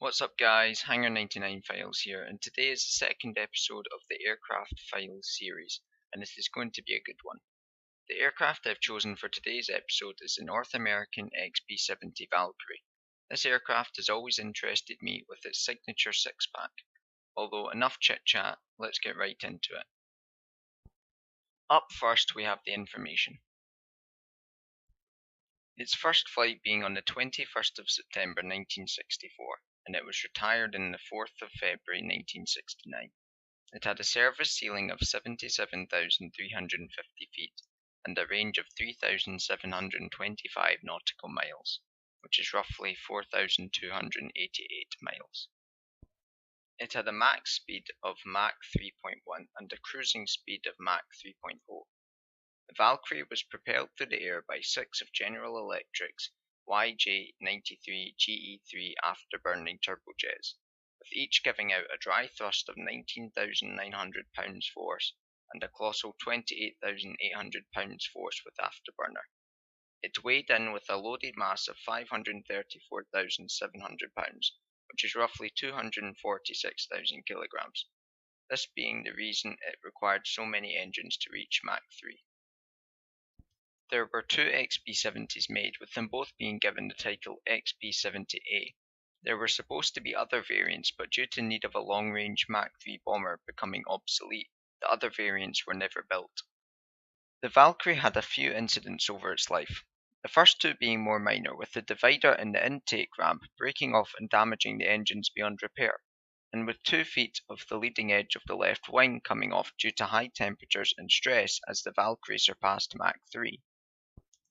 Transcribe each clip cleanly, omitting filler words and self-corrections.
What's up guys, Hanger99 Files here, and today is the second episode of the Aircraft Files series, and this is going to be a good one. The aircraft I've chosen for today's episode is the North American XB-70 Valkyrie. This aircraft has always interested me with its signature six-pack. Although enough chit-chat, let's get right into it. Up first we have the information. Its first flight being on the 21st of September 1964. And it was retired on the 4th of February 1969. It had a service ceiling of 77,350 feet and a range of 3,725 nautical miles, which is roughly 4,288 miles. It had a max speed of Mach 3.1 and a cruising speed of Mach 3.0. The Valkyrie was propelled through the air by 6 of General Electric's YJ-93 GE3 afterburning turbojets, with each giving out a dry thrust of 19,900 pounds force and a colossal 28,800 pounds force with afterburner. It weighed in with a loaded mass of 534,700 pounds, which is roughly 246,000 kilograms, this being the reason it required so many engines to reach Mach 3. There were two XB-70s made, with them both being given the title XB-70A. There were supposed to be other variants, but due to need of a long-range Mach 3 bomber becoming obsolete, the other variants were never built. The Valkyrie had a few incidents over its life, the first two being more minor, with the divider in the intake ramp breaking off and damaging the engines beyond repair, and with 2 feet of the leading edge of the left wing coming off due to high temperatures and stress as the Valkyrie surpassed Mach 3.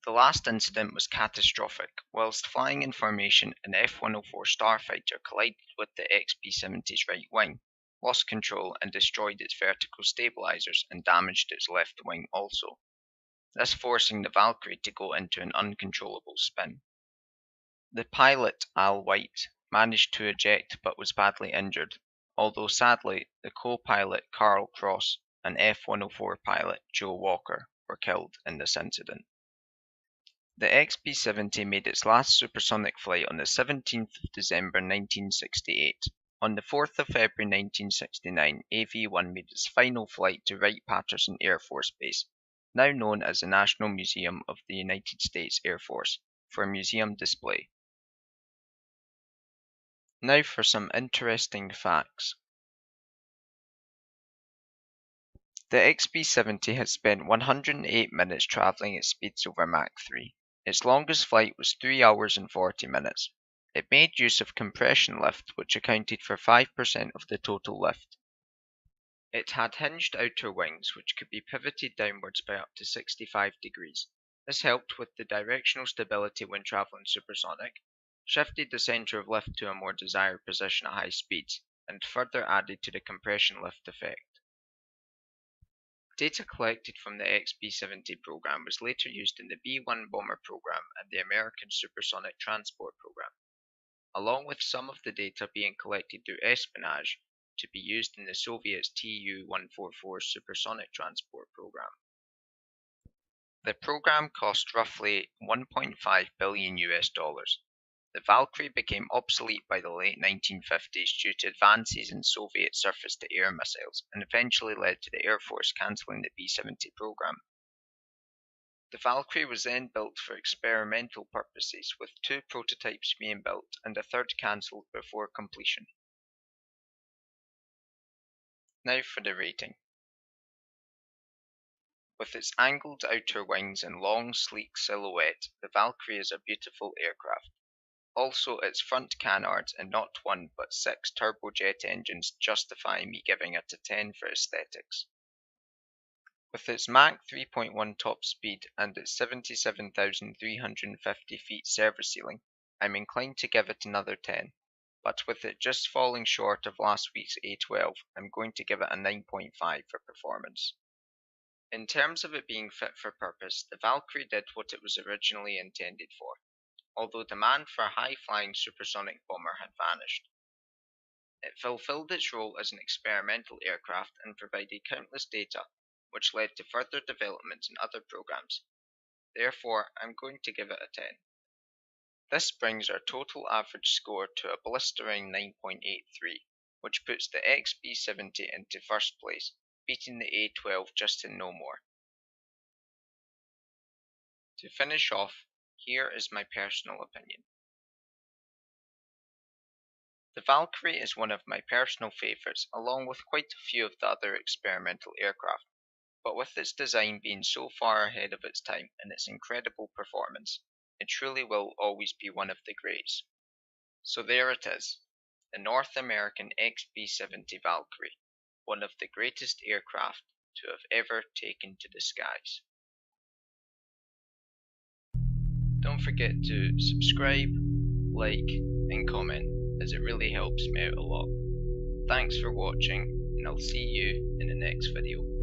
The last incident was catastrophic. Whilst flying in formation, an F-104 Starfighter collided with the XB-70's right wing, lost control and destroyed its vertical stabilizers and damaged its left wing also, thus forcing the Valkyrie to go into an uncontrollable spin. The pilot, Al White, managed to eject but was badly injured, although sadly the co-pilot Carl Cross and F-104 pilot Joe Walker were killed in this incident. The XB-70 made its last supersonic flight on the 17th of December 1968. On the 4th of February 1969, AV-1 made its final flight to Wright-Patterson Air Force Base, now known as the National Museum of the United States Air Force, for a museum display. Now for some interesting facts. The XB-70 has spent 108 minutes travelling at speeds over Mach 3. Its longest flight was 3 hours and 40 minutes. It made use of compression lift, which accounted for 5% of the total lift. It had hinged outer wings, which could be pivoted downwards by up to 65 degrees. This helped with the directional stability when travelling supersonic, shifted the centre of lift to a more desired position at high speeds, and further added to the compression lift effect. Data collected from the XB-70 program was later used in the B-1 bomber program and the American Supersonic Transport program, along with some of the data being collected through espionage to be used in the Soviets' Tu-144 supersonic transport program. The program cost roughly $1.5 billion. The Valkyrie became obsolete by the late 1950s due to advances in Soviet surface-to-air missiles, and eventually led to the Air Force cancelling the B-70 program. The Valkyrie was then built for experimental purposes, with 2 prototypes being built and a third cancelled before completion. Now for the rating. With its angled outer wings and long, sleek silhouette, the Valkyrie is a beautiful aircraft. Also, its front canards and not 1 but 6 turbojet engines justify me giving it a 10 for aesthetics. With its Mach 3.1 top speed and its 77,350 feet service ceiling, I'm inclined to give it another 10, but with it just falling short of last week's A12, I'm going to give it a 9.5 for performance. In terms of it being fit for purpose, the Valkyrie did what it was originally intended for, although demand for a high-flying supersonic bomber had vanished. It fulfilled its role as an experimental aircraft and provided countless data, which led to further developments in other programs. Therefore, I'm going to give it a 10. This brings our total average score to a blistering 9.83, which puts the XB-70 into first place, beating the A12 just in no more. To finish off, here is my personal opinion. The Valkyrie is one of my personal favourites, along with quite a few of the other experimental aircraft, but with its design being so far ahead of its time and its incredible performance, it truly will always be one of the greats. So there it is, the North American XB-70 Valkyrie, one of the greatest aircraft to have ever taken to the skies. Don't forget to subscribe, like, and comment, as it really helps me out a lot. Thanks for watching, and I'll see you in the next video.